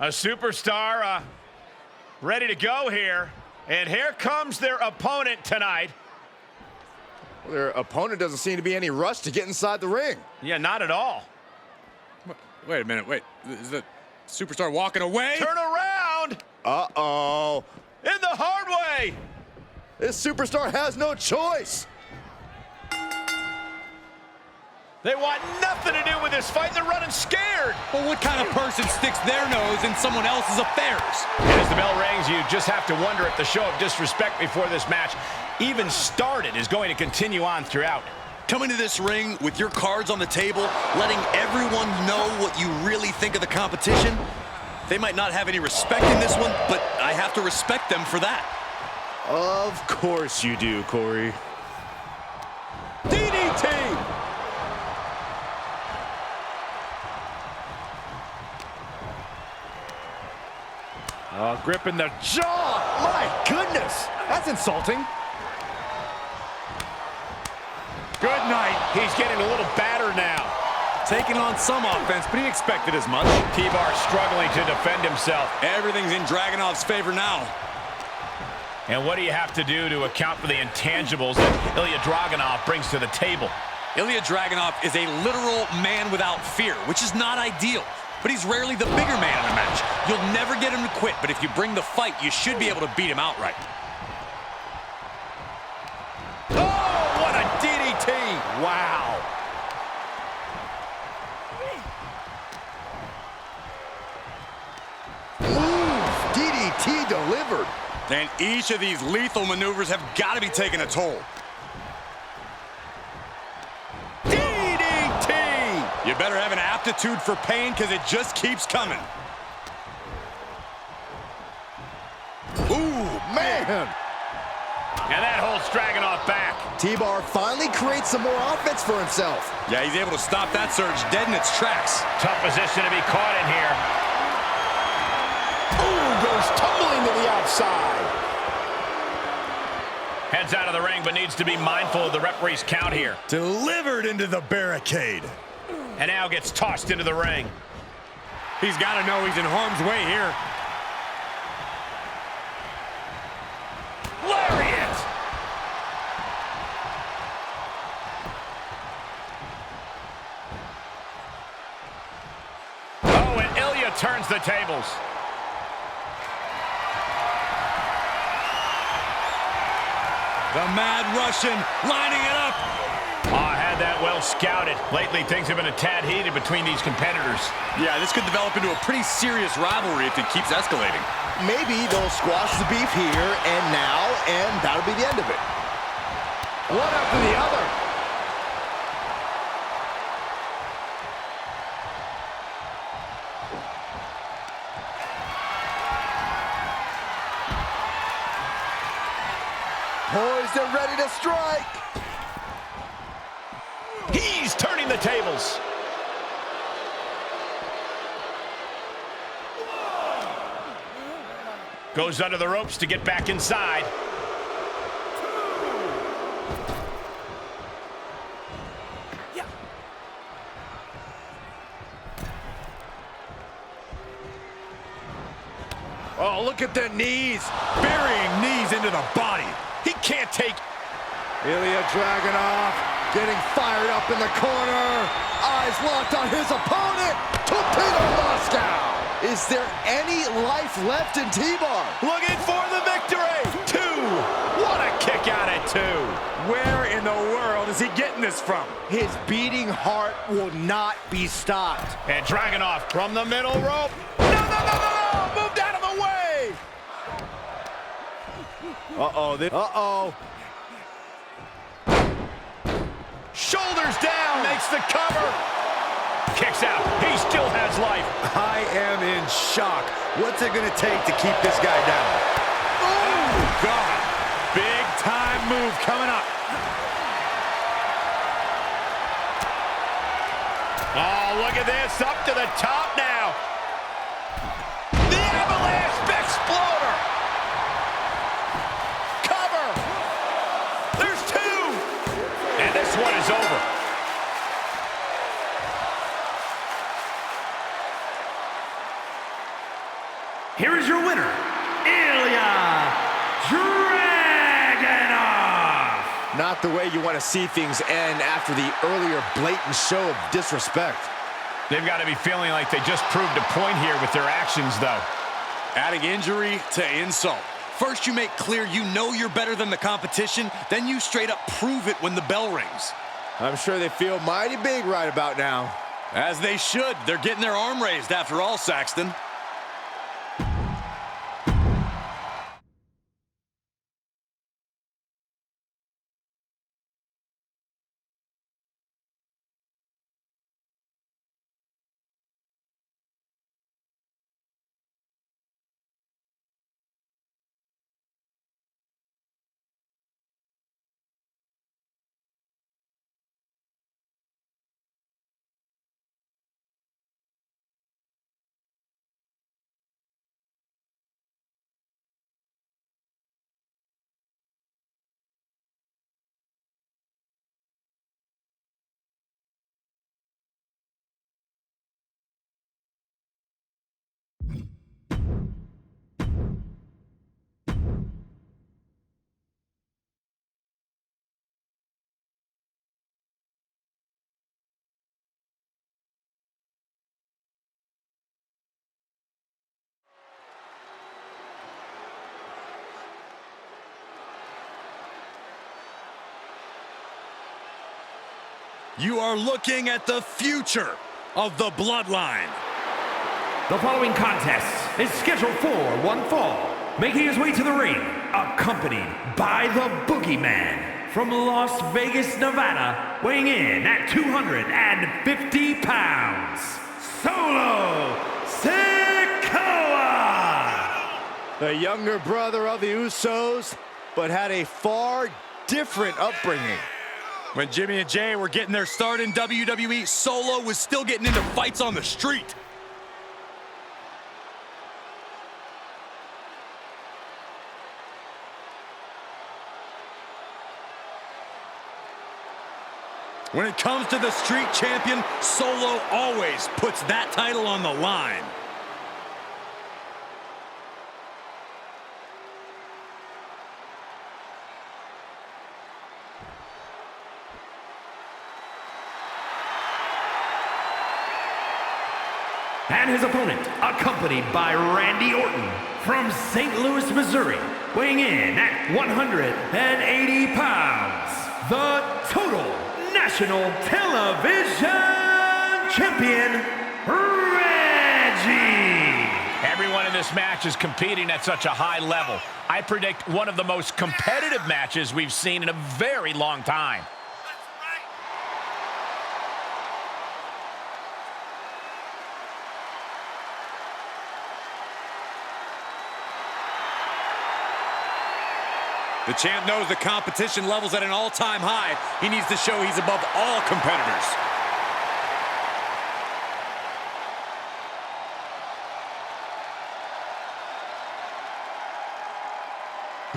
A superstar ready to go here. And here comes their opponent tonight. Well, their opponent doesn't seem to be any rush to get inside the ring. Yeah, not at all. Wait a minute, wait. Is the superstar walking away? Turn around! Uh-oh. In the hard way! This superstar has no choice. They want nothing to do with this fight. They're running scared. Well, what kind of person sticks their nose in someone else's affairs? And as the bell rings, you just have to wonder if the show of disrespect before this match even started is going to continue on throughout. Coming to this ring with your cards on the table, letting everyone know what you really think of the competition. They might not have any respect in this one, but I have to respect them for that. Of course you do, Corey. DDT! Gripping the jaw. My goodness, that's insulting. Good night. He's getting a little battered now. Taking on some offense, but he expected as much. T-Bar struggling to defend himself. Everything's in Dragunov's favor now. And what do you have to do to account for the intangibles that Ilya Dragunov brings to the table? Ilya Dragunov is a literal man without fear, which is not ideal. But he's rarely the bigger man in a match. You'll never get him to quit, but if you bring the fight, you should be able to beat him outright. Oh, what a DDT! Wow. Ooh, DDT delivered. And each of these lethal maneuvers have got to be taking a toll. DDT! You better have an aptitude for pain because it just keeps coming. Ooh, man. And that holds Dragunov back. T-Bar finally creates some more offense for himself. Yeah, he's able to stop that surge dead in its tracks. Tough position to be caught in here. Ooh, goes tumbling to the outside. Heads out of the ring, but needs to be mindful of the referee's count here. Delivered into the barricade. And now gets tossed into the ring. He's got to know he's in harm's way here. Lariat! Oh, and Ilya turns the tables. The Mad Russian lining it up. Had that well scouted. Lately, things have been a tad heated between these competitors. Yeah, this could develop into a pretty serious rivalry if it keeps escalating. Maybe they'll squash the beef here and now, and that'll be the end of it. One after the other. Poised and ready to strike. He's turning the tables. Goes under the ropes to get back inside. Oh, look at the knees. Burying knees into the body. He can't take... Ilya Dragunov getting fired up in the corner. Eyes locked on his opponent. Torpedo Moscow. Is there any life left in T-Bar? Looking for the victory. 2. What a kick out at 2. Where in the world is he getting this from? His beating heart will not be stopped. And Dragunov from the middle rope. No! Moved out of the way. Uh-oh. Shoulders down, makes the cover. Kicks out, he still has life. I am in shock. What's it gonna take to keep this guy down? Oh, God. Big time move coming up. Oh, look at this, up to the top now. The avalanche exploder. Cover. There's 2. And this one is over. here is your winner, Ilya Dragunov. Not the way you want to see things end after the earlier blatant show of disrespect. They've got to be feeling like they just proved a point here with their actions, though. Adding injury to insult. First you make clear you know you're better than the competition, then you straight up prove it when the bell rings. I'm sure they feel mighty big right about now. As they should. They're getting their arm raised after all, Saxton. You are looking at the future of the Bloodline. The following contest is scheduled for one fall. Making his way to the ring, accompanied by the Boogeyman from Las Vegas, Nevada, weighing in at 250 pounds, Solo Sikoa! The younger brother of the Usos, but had a far different upbringing. When Jimmy and Jay were getting their start in WWE, Solo was still getting into fights on the street. When it comes to the street champion, Solo always puts that title on the line. And his opponent, accompanied by Randy Orton from St. Louis, Missouri, weighing in at 180 pounds, the total national television champion, Reggie. Everyone in this match is competing at such a high level. I predict one of the most competitive matches we've seen in a very long time. The champ knows the competition level's at an all-time high. He needs to show he's above all competitors.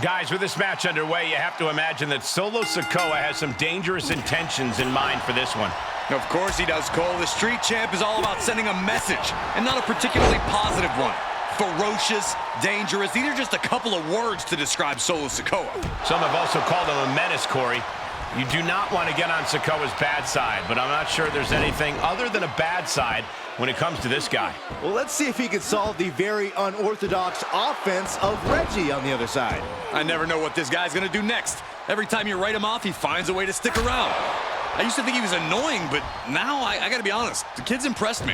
Guys, with this match underway, you have to imagine that Solo Sikoa has some dangerous intentions in mind for this one. Of course he does, Cole. The street champ is all about sending a message, and not a particularly positive one. Ferocious, dangerous. These are just a couple of words to describe Solo Sikoa. Some have also called him a menace, Corey. You do not want to get on Sikoa's bad side, but I'm not sure there's anything other than a bad side when it comes to this guy. Well, let's see if he can solve the very unorthodox offense of Reggie on the other side. I never know what this guy's going to do next. Every time you write him off, he finds a way to stick around. I used to think he was annoying, but now I got to be honest, the kid's impressed me.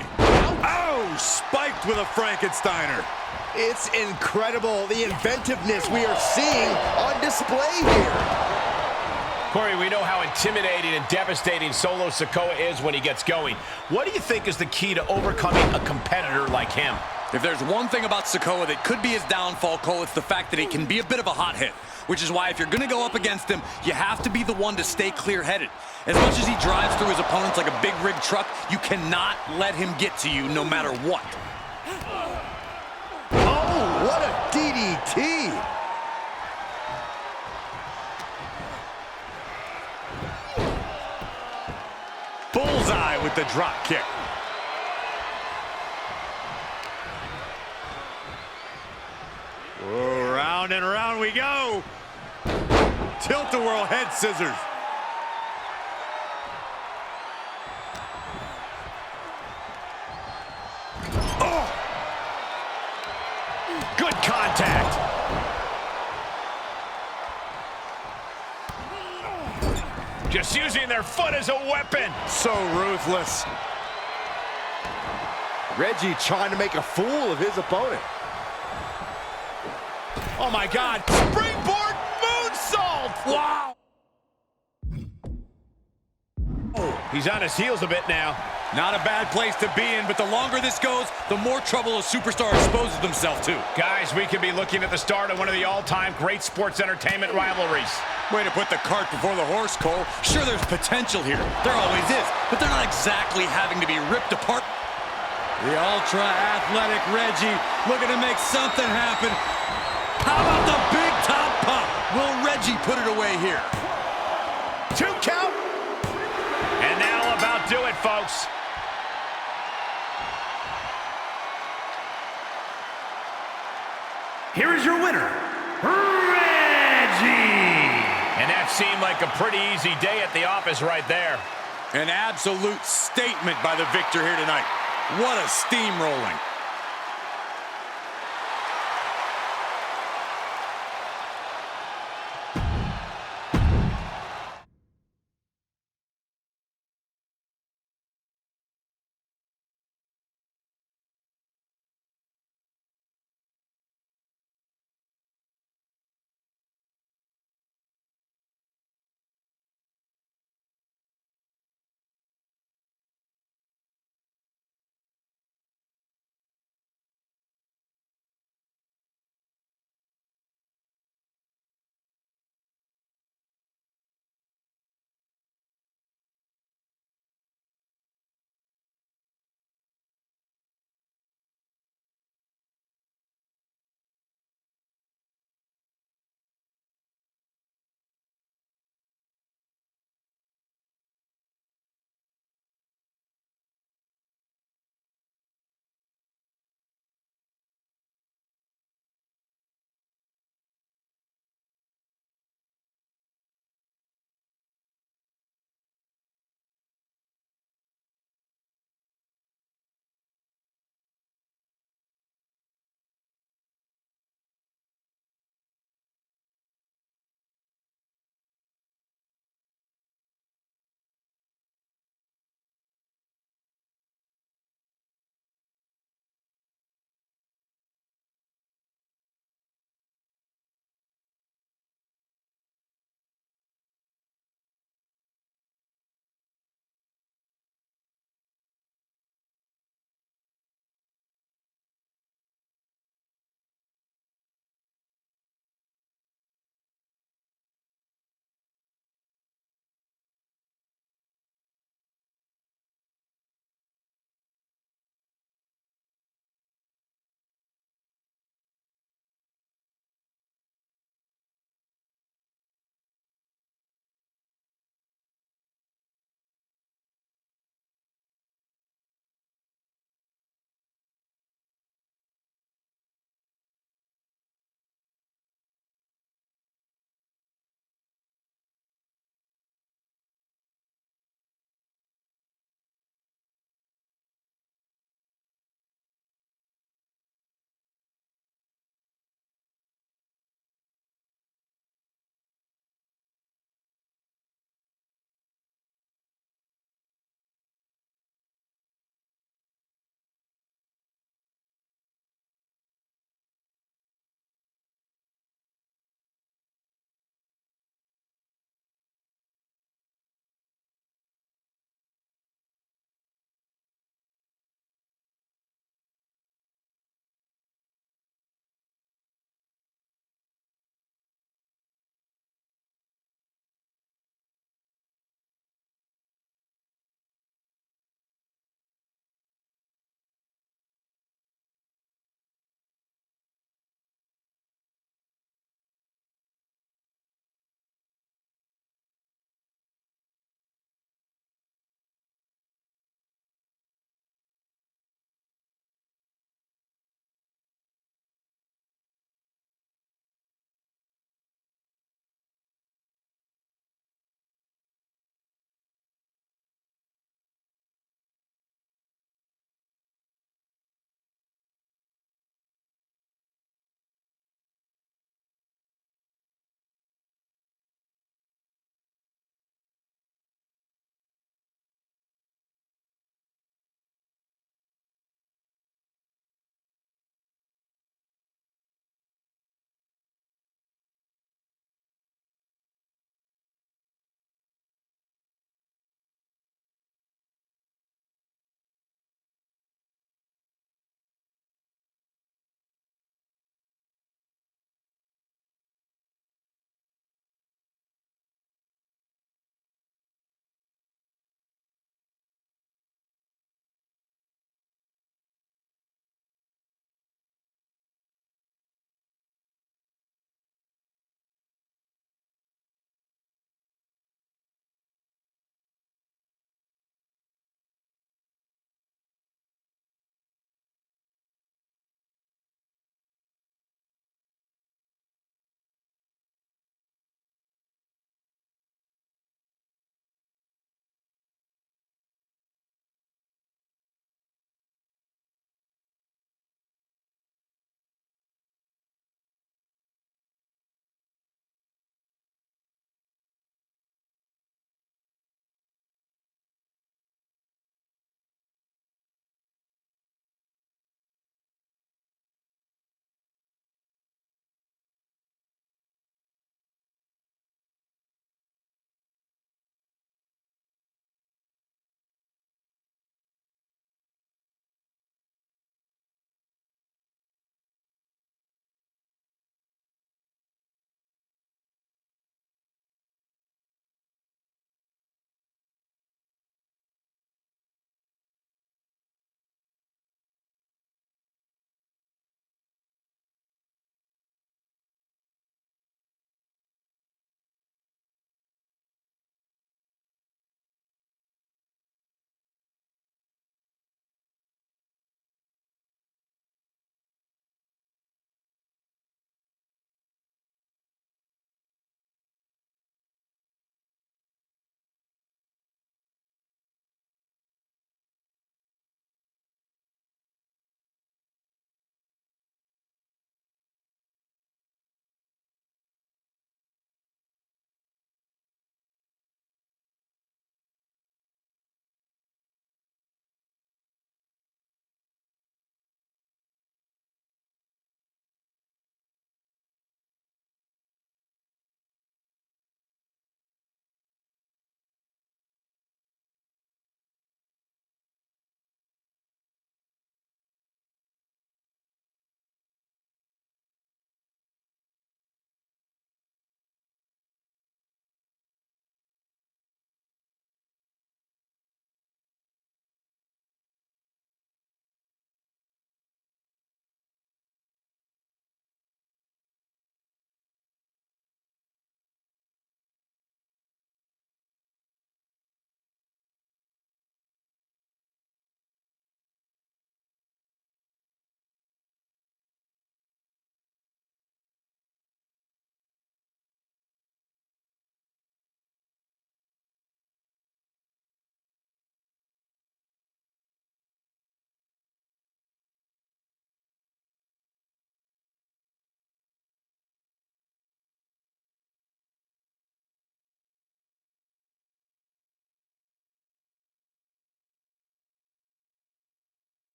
Oh, spiked with a Frankensteiner. It's incredible, the inventiveness we are seeing on display here. Corey, we know how intimidating and devastating Solo Sikoa is when he gets going. What do you think is the key to overcoming a competitor like him? If there's one thing about Sikoa that could be his downfall, Cole, it's the fact that he can be a bit of a hot hit. Which is why if you're going to go up against him, you have to be the one to stay clear-headed. As much as he drives through his opponents like a big rig truck, you cannot let him get to you no matter what. Oh, what a DDT! Bullseye with the drop kick. And around we go. Tilt-a-whirl head scissors. Oh! Good contact. Just using their foot as a weapon. So ruthless. Reggie trying to make a fool of his opponent. Oh my God, springboard moonsault! Wow! Oh, he's on his heels a bit now. Not a bad place to be in, but the longer this goes, the more trouble a superstar exposes themselves to. Guys, we could be looking at the start of one of the all-time great sports entertainment rivalries. Way to put the cart before the horse, Cole. Sure, there's potential here. There always is, but they're not exactly having to be ripped apart. The ultra-athletic Reggie looking to make something happen. How about the big top pop? Will Reggie put it away here? 2 count. And that'll about do it, folks. Here is your winner, Reggie! And that seemed like a pretty easy day at the office right there. An absolute statement by the victor here tonight. What a steamrolling.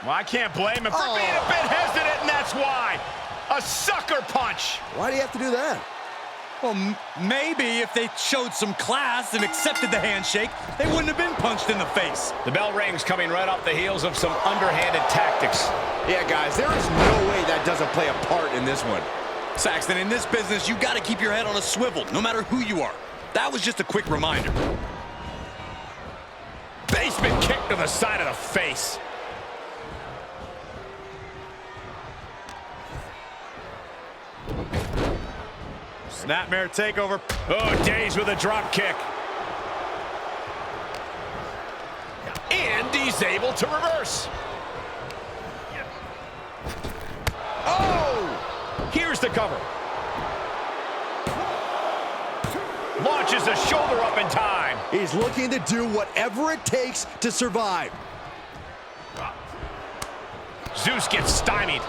Well, I can't blame him for being a bit hesitant, and that's why. A sucker punch. Why do you have to do that? Well, maybe if they showed some class and accepted the handshake, they wouldn't have been punched in the face. The bell rings, coming right off the heels of some underhanded tactics. Yeah, guys, there is no way that doesn't play a part in this one. Saxton, in this business, you got to keep your head on a swivel, no matter who you are. That was just a quick reminder. Basement kick to the side of the face. Snapmare takeover. Oh, Days with a drop kick. And he's able to reverse. Oh! Here's the cover. Launches a shoulder up in time. He's looking to do whatever it takes to survive. Zeus gets stymied.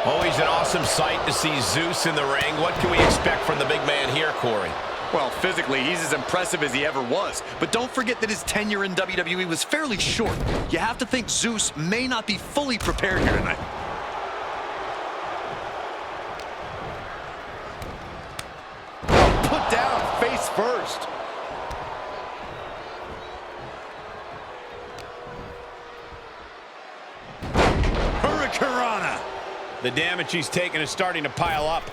Always an awesome sight to see Zeus in the ring. What can we expect from the big man here, Corey? Well, physically, he's as impressive as he ever was. But don't forget that his tenure in WWE was fairly short. You have to think Zeus may not be fully prepared here tonight. Put down face first. Hurricanrana. The damage he's taken is starting to pile up.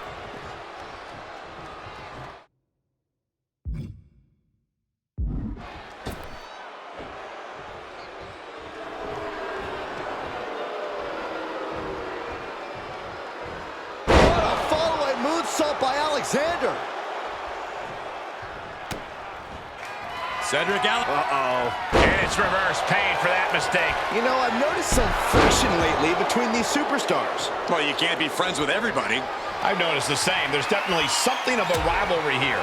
A follow-away moonsault by Alexander. Cedric Allen. And it's reverse pain for that mistake. You know, I've noticed some friction lately between these superstars. Well, you can't be friends with everybody. I've noticed the same. There's definitely something of a rivalry here.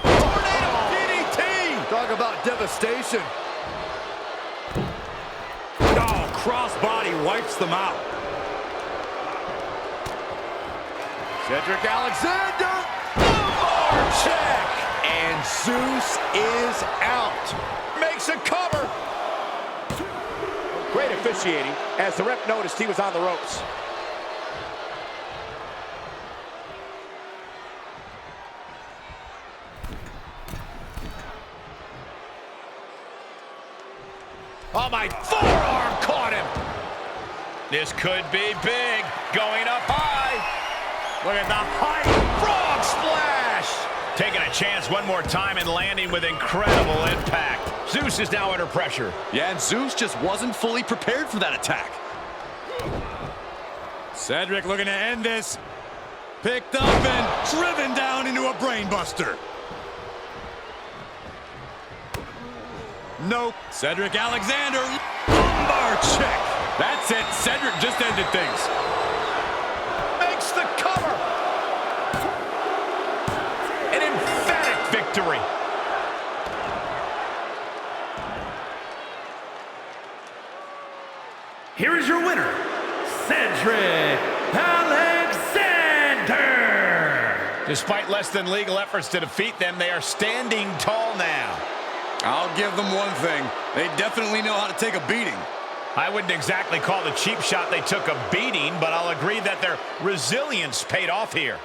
Tornado DDT! Talk about devastation. Oh, crossbody wipes them out. Cedric Alexander. Arm check. And Zeus is out. Makes a cover. Great officiating as the ref noticed he was on the ropes. Oh, my forearm caught him. This could be big. Going up high. Look at the height. Frog splash. Taking a chance one more time and landing with incredible impact. Zeus is now under pressure. Yeah, and Zeus just wasn't fully prepared for that attack. Cedric looking to end this. Picked up and driven down into a brainbuster. Nope. Cedric Alexander. Lumbar check. That's it. Cedric just ended things. Makes the cover. An emphatic victory. Here is your winner, Cedric Alexander. Despite less than legal efforts to defeat them, they are standing tall now. I'll give them one thing. They definitely know how to take a beating. I wouldn't exactly call the cheap shot they took a beating, but I'll agree that their resilience paid off here.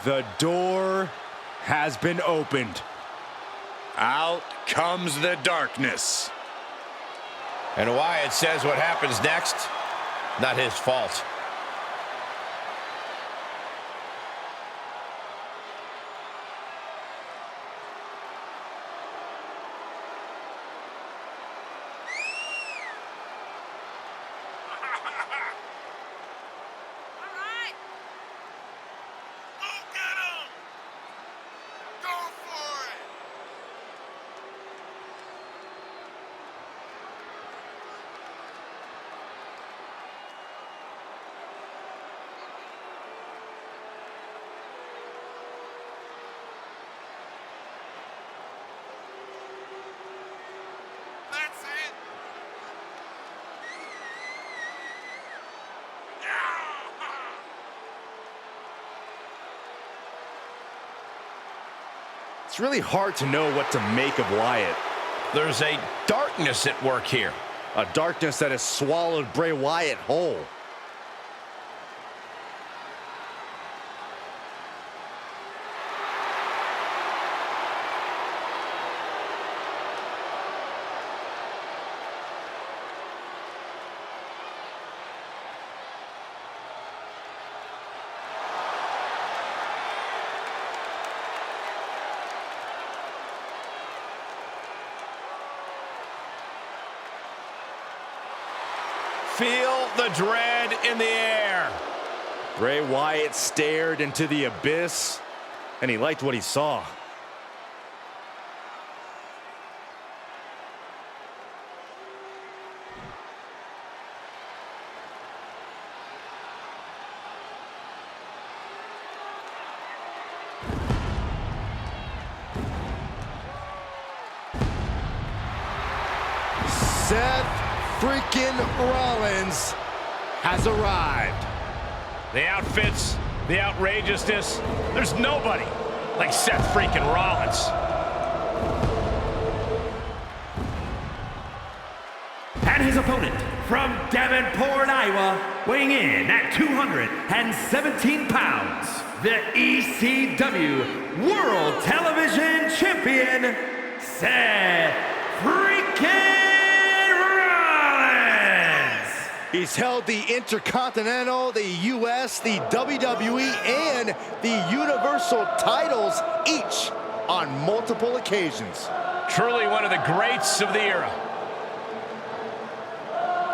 The door has been opened. Out comes the darkness. And Wyatt says what happens next, not his fault. It's really hard to know what to make of Wyatt. There's a darkness at work here. A darkness that has swallowed Bray Wyatt whole. Feel the dread in the air. Bray Wyatt stared into the abyss, and he liked what he saw. Seth freaking Rollins has arrived. The outfits, the outrageousness. There's nobody like Seth freaking Rollins. And his opponent from Davenport, Iowa, weighing in at 217 pounds, the ECW World Television Champion, Seth freaking Rollins. He's held the Intercontinental, the US, the WWE, and the Universal titles, each on multiple occasions. Truly one of the greats of the era.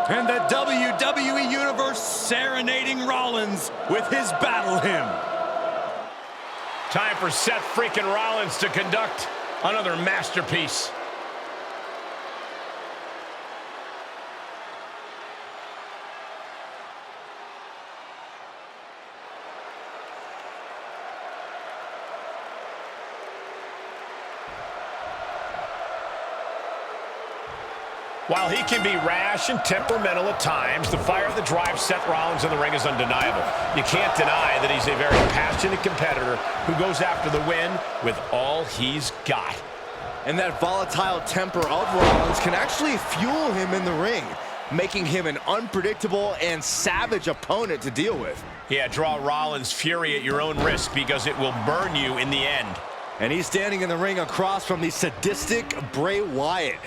And the WWE Universe serenading Rollins with his battle hymn. Time for Seth freaking Rollins to conduct another masterpiece. While he can be rash and temperamental at times, the fire that drives Seth Rollins in the ring is undeniable. You can't deny that he's a very passionate competitor who goes after the win with all he's got. And that volatile temper of Rollins can actually fuel him in the ring, making him an unpredictable and savage opponent to deal with. Yeah, draw Rollins' fury at your own risk because it will burn you in the end. And he's standing in the ring across from the sadistic Bray Wyatt.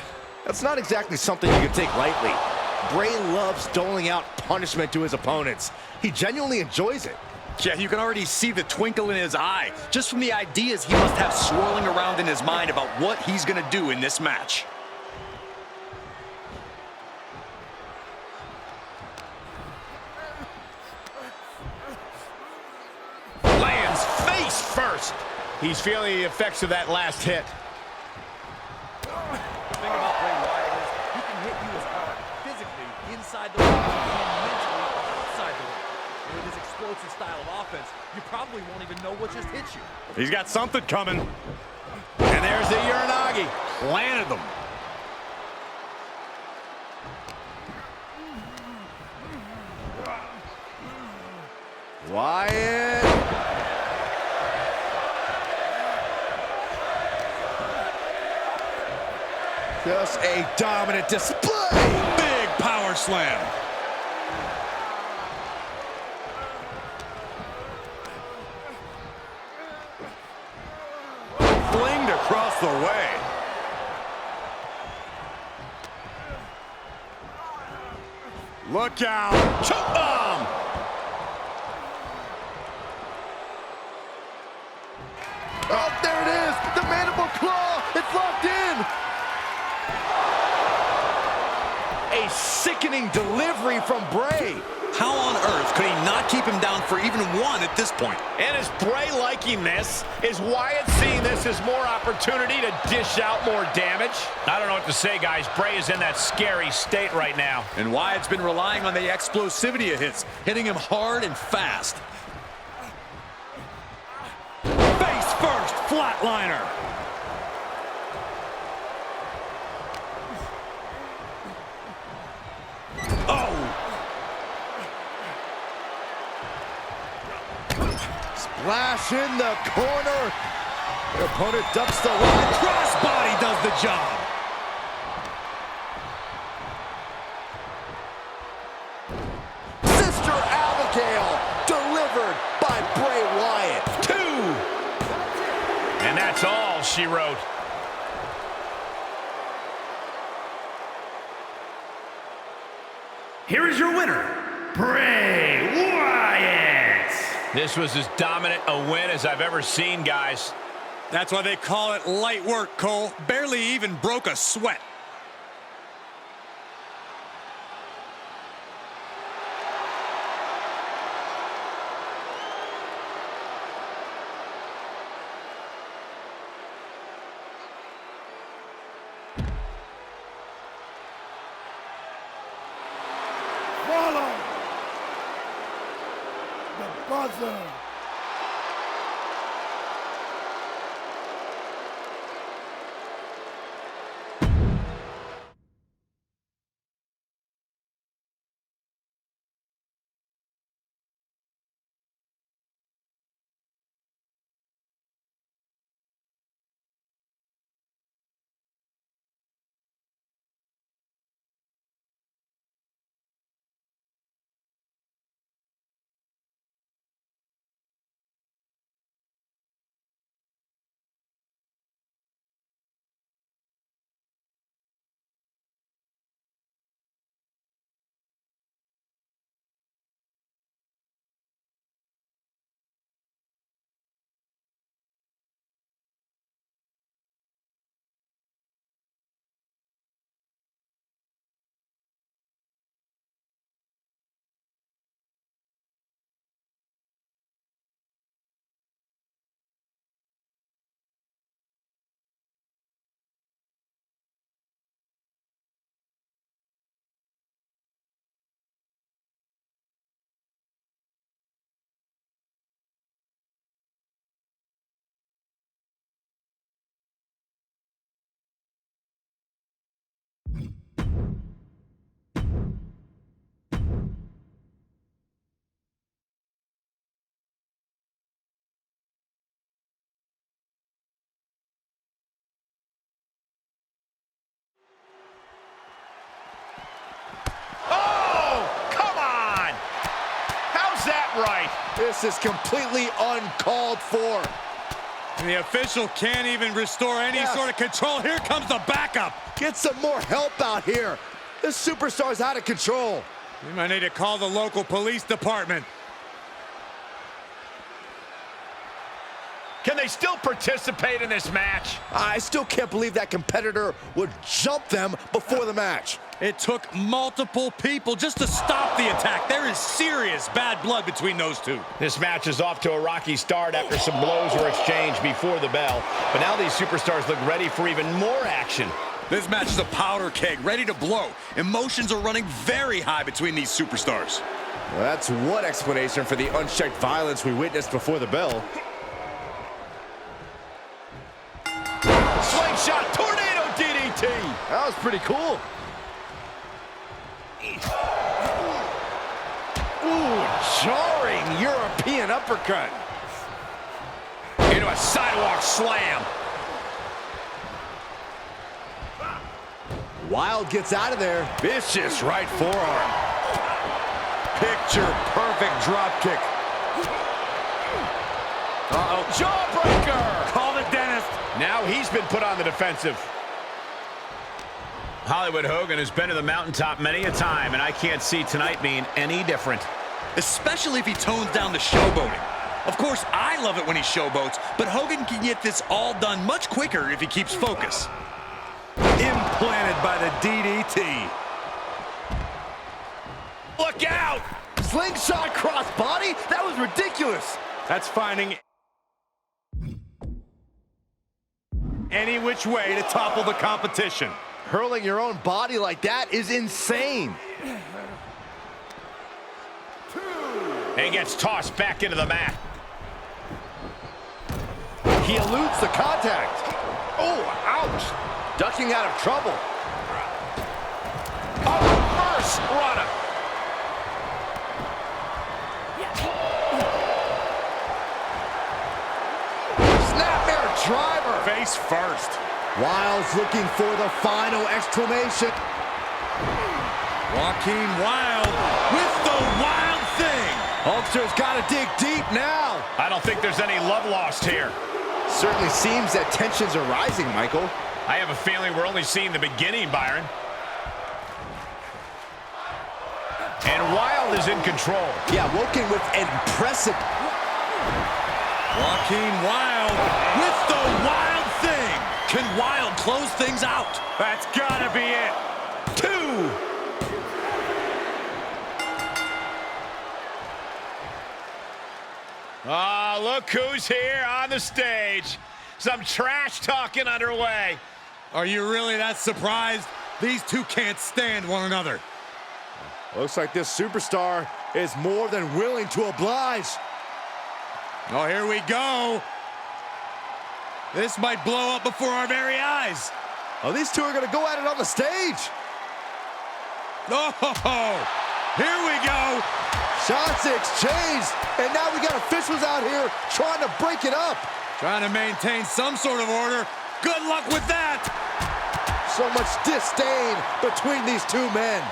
That's not exactly something you can take lightly. Bray loves doling out punishment to his opponents. He genuinely enjoys it. Yeah, you can already see the twinkle in his eye, just from the ideas he must have swirling around in his mind about what he's going to do in this match. Lands face first. He's feeling the effects of that last hit. The thing about Bray Wyatt is he can hit you as hard physically inside the ring as he can mentally outside the ring. And with his explosive style of offense, you probably won't even know what just hit you. He's got something coming. And there's the Uranagi. Landed them. Wyatt. Just a dominant display. Big power slam. Flinged across the way. Look out. Choke bomb. Oh, there it is. The mandible claw. It's locked in. A sickening delivery from Bray. How on earth could he not keep him down for even one at this point? And is Bray liking this? Is Wyatt seeing this as more opportunity to dish out more damage? I don't know what to say, guys. Bray is in that scary state right now. And Wyatt's been relying on the explosivity of hits, hitting him hard and fast. Face first, flatliner. Splash in the corner. The opponent ducks the line. Crossbody does the job. Sister Abigail delivered by Bray Wyatt. 2. And that's all she wrote. Here is your winner, Bray Wyatt. This was as dominant a win as I've ever seen, guys. That's why they call it light work, Cole. Barely even broke a sweat. Follow the buzzer. This is completely uncalled for. The official can't even restore any sort of control. Here comes the backup. Get some more help out here. This superstar's out of control. We might need to call the local police department. Can they still participate in this match? I still can't believe that competitor would jump them before the match. It took multiple people just to stop the attack. There is serious bad blood between those two. This match is off to a rocky start after some blows were exchanged before the bell. But now these superstars look ready for even more action. This match is a powder keg, ready to blow. Emotions are running very high between these superstars. Well, that's one explanation for the unchecked violence we witnessed before the bell. Slingshot tornado DDT. That was pretty cool. Ooh, jarring European uppercut. Into a sidewalk slam. Wild gets out of there. Vicious right forearm. Picture perfect drop kick. Uh-oh, jawbreaker. Call the dentist. Now he's been put on the defensive. Hollywood Hogan has been to the mountaintop many a time, and I can't see tonight being any different. Especially if he tones down the showboating. Of course, I love it when he showboats, but Hogan can get this all done much quicker if he keeps focus. Implanted by the DDT. Look out! Slingshot crossbody? That was ridiculous. That's finding any which way to topple the competition. Hurling your own body like that is insane. He gets tossed back into the mat. He eludes the contact. Oh, ouch. Ducking out of trouble. A reverse run-up. Snapmare driver. Face first. Wild's looking for the final exclamation. Joaquin Wild with the wild thing. Hulkster's got to dig deep now. I don't think there's any love lost here. Certainly seems that tensions are rising, Michael. I have a feeling we're only seeing the beginning, Byron. And Wild is in control. Yeah, Woken with an impressive... Joaquin Wild with the wild thing. Can Wild close things out? That's gotta be it. 2. Ah, look who's here on the stage. Some trash talking underway. Are you really that surprised? These two can't stand one another. Looks like this superstar is more than willing to oblige. Oh, here we go. This might blow up before our very eyes. Oh, these two are going to go at it on the stage. Oh, here we go. Shots exchanged, and now we got officials out here trying to break it up. Trying to maintain some sort of order. Good luck with that. So much disdain between these two men.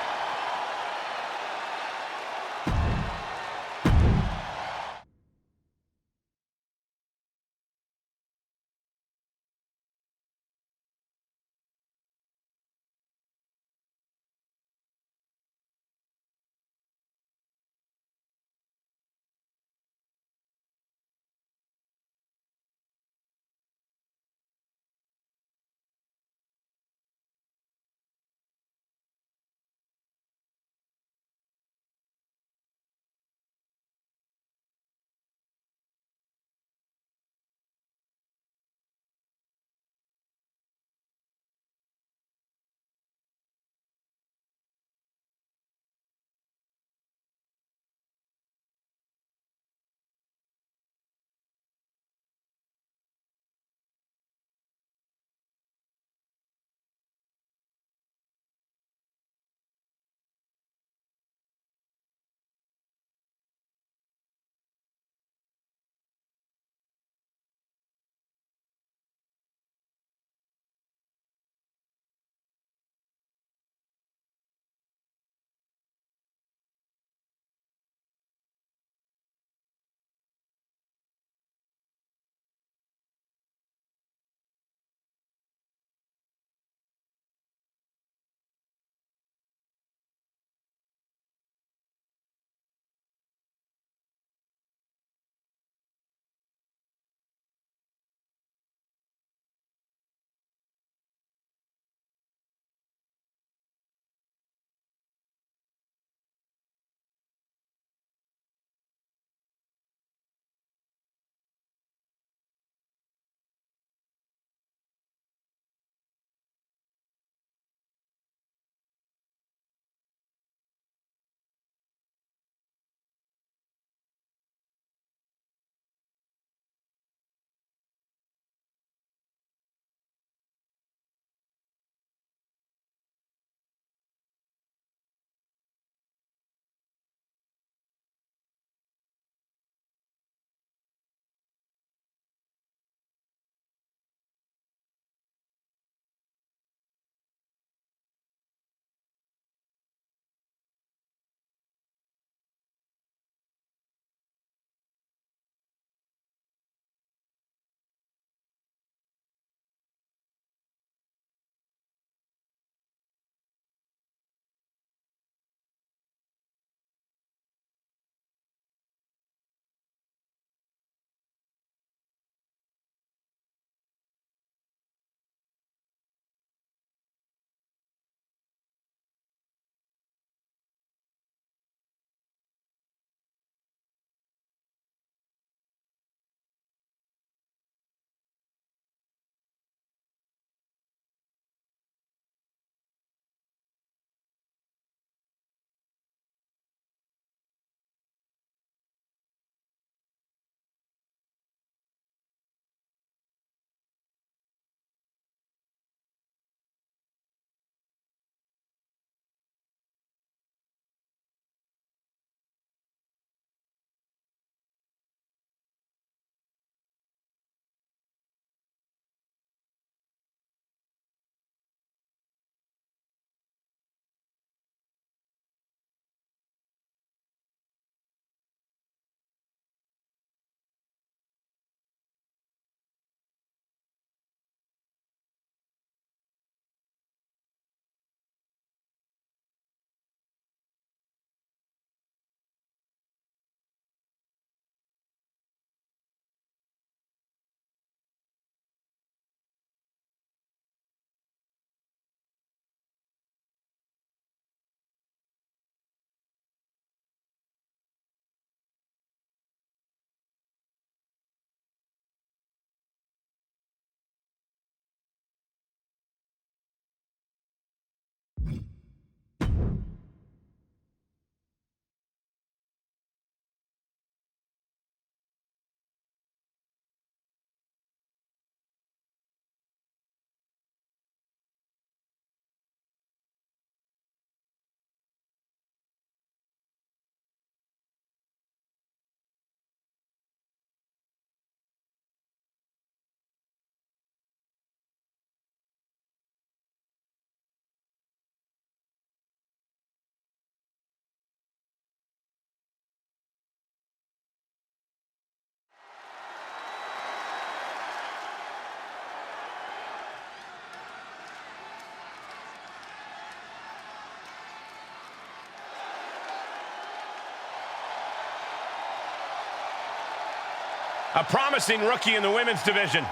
A promising rookie in the women's division.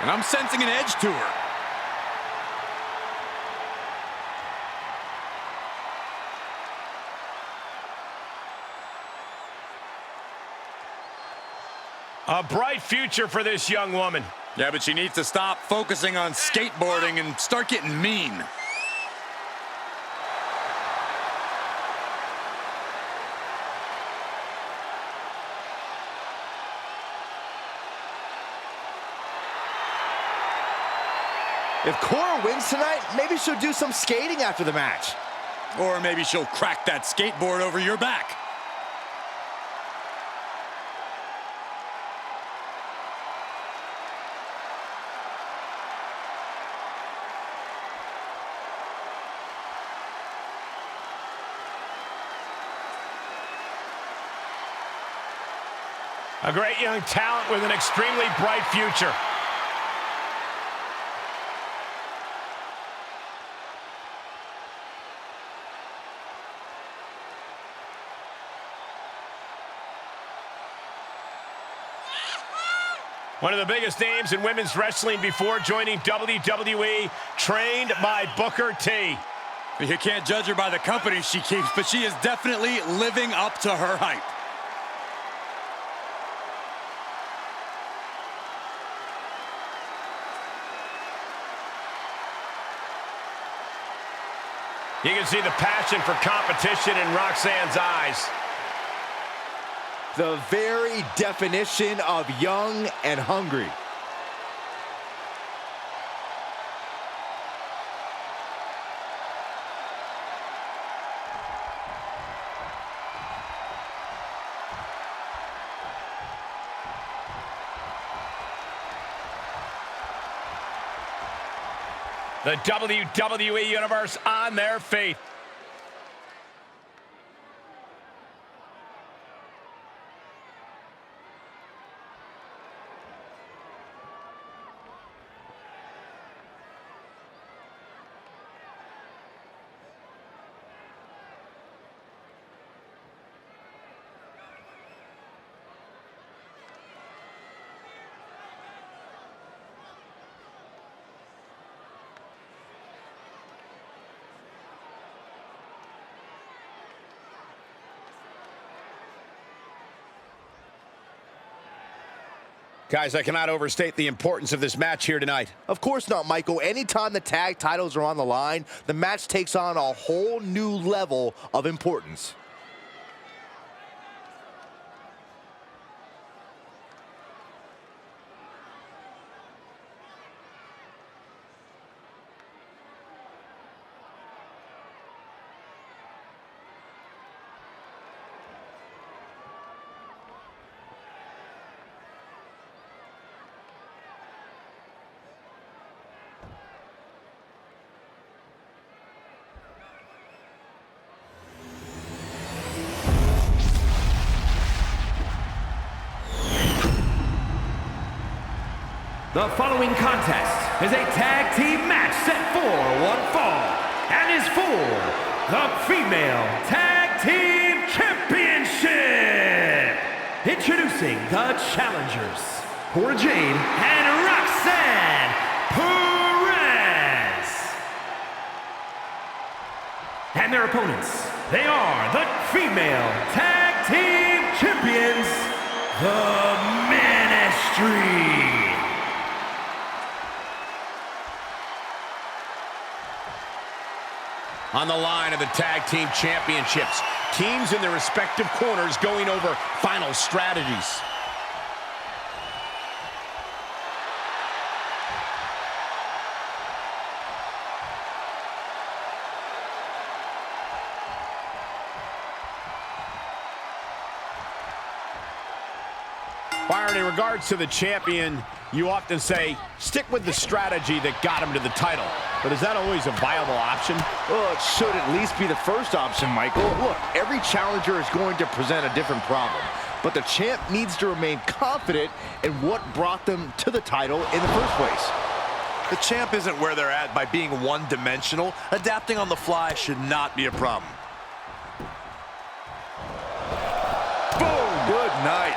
And I'm sensing an edge to her. A bright future for this young woman. Yeah, but she needs to stop focusing on skateboarding and start getting mean. If Cora wins tonight, maybe she'll do some skating after the match. Or maybe she'll crack that skateboard over your back. A great young talent with an extremely bright future. One of the biggest names in women's wrestling before joining WWE, trained by Booker T. You can't judge her by the company she keeps, but she is definitely living up to her hype. You can see the passion for competition in Roxanne's eyes. The very definition of young and hungry. The WWE Universe on their feet. Guys, I cannot overstate the importance of this match here tonight. Of course not, Michael. Anytime the tag titles are on the line, the match takes on a whole new level of importance. The following contest is a tag team match set for one fall and is for the Female Tag Team Championship. Introducing the challengers, Cora Jade and Roxanne Perez. And their opponents, they are the Female Tag Team Champions, the Ministry. On the line of the Tag Team Championships, teams in their respective corners going over final strategies. Byron, in regards to the champion, you often say, stick with the strategy that got him to the title. But is that always a viable option? Well, it should at least be the first option, Michael. Look, every challenger is going to present a different problem. But the champ needs to remain confident in what brought them to the title in the first place. The champ isn't where they're at by being one-dimensional. Adapting on the fly should not be a problem. Boom! Good night.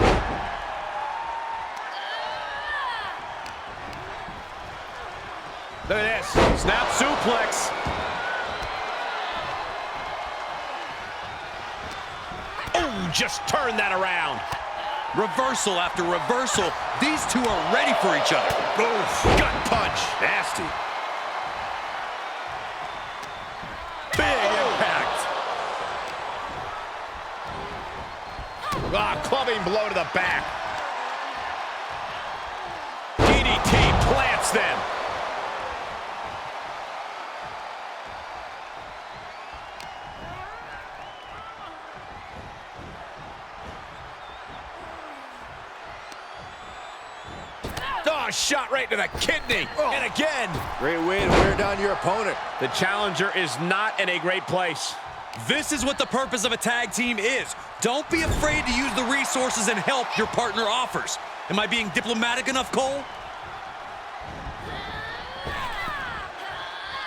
Look at this. Snap suplex. Oh, just turn that around. Reversal after reversal. These two are ready for each other. Oof, gut punch. Nasty. Big impact. Ah, clubbing blow to the back. DDT plants them. Oh, shot right to the kidney. And again. Great way to wear down your opponent. The challenger is not in a great place. This is what the purpose of a tag team is. Don't be afraid to use the resources and help your partner offers. Am I being diplomatic enough, Cole?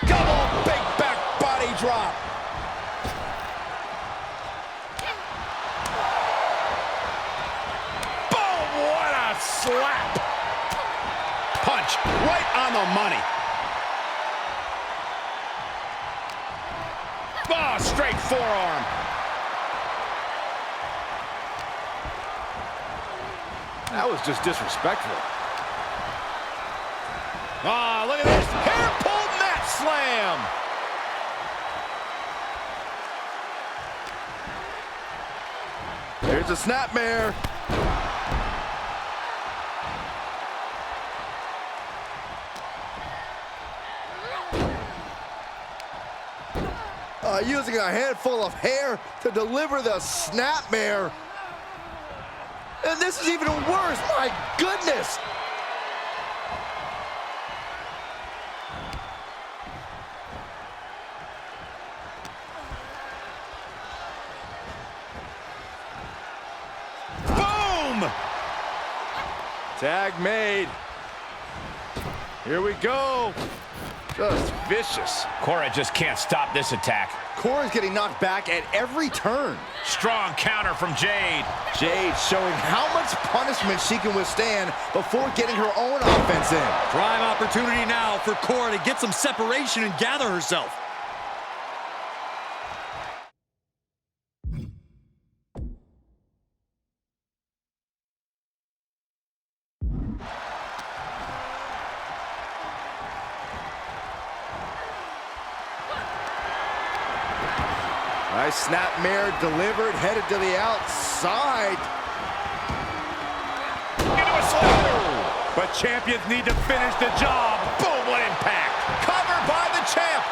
Come on, big back body drop. Boom, what a slap. Punch right on the money. Oh, straight forearm. That was just disrespectful. Ah, look at this. Hair pulled mat slam. Here's a snapmare. Using a handful of hair to deliver the snapmare. And this is even worse, my goodness! Boom! Tag made. Here we go. Just vicious. Cora just can't stop this attack. Cora's getting knocked back at every turn. Strong counter from Jade. Jade showing how much punishment she can withstand before getting her own offense in. Prime opportunity now for Cora to get some separation and gather herself. Nice snapmare delivered, headed to the outside. Into a slow. But champions need to finish the job. Boom, what impact. Covered by the champ.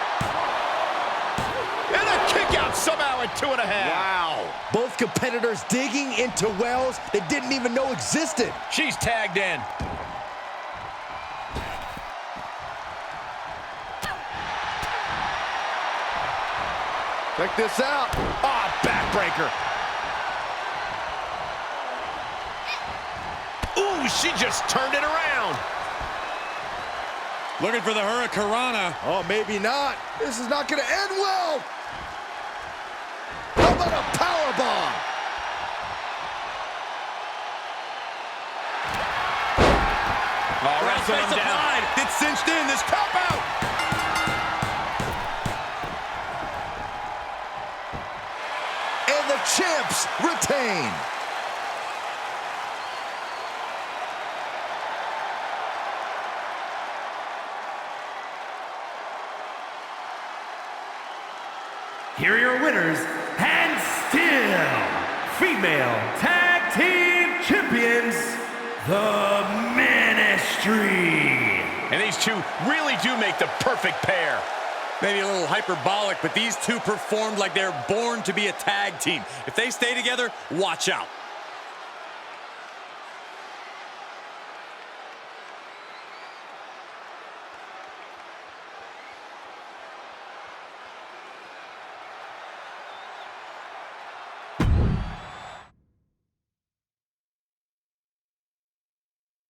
And a kick out somehow at 2.5. Wow. Both competitors digging into wells they didn't even know existed. She's tagged in. Check this out. Ah, backbreaker. Ooh, she just turned it around. Looking for the Hurricanrana. Oh, maybe not. This is not going to end well. How about a powerbomb? Oh, wrestling him down. Applied. It's cinched in. This tap out. And the champs retain. Here are your winners, and still female tag team champions, the Ministry. And these two really do make the perfect pair. Maybe a little hyperbolic, but these two performed like they're born to be a tag team. If they stay together, watch out.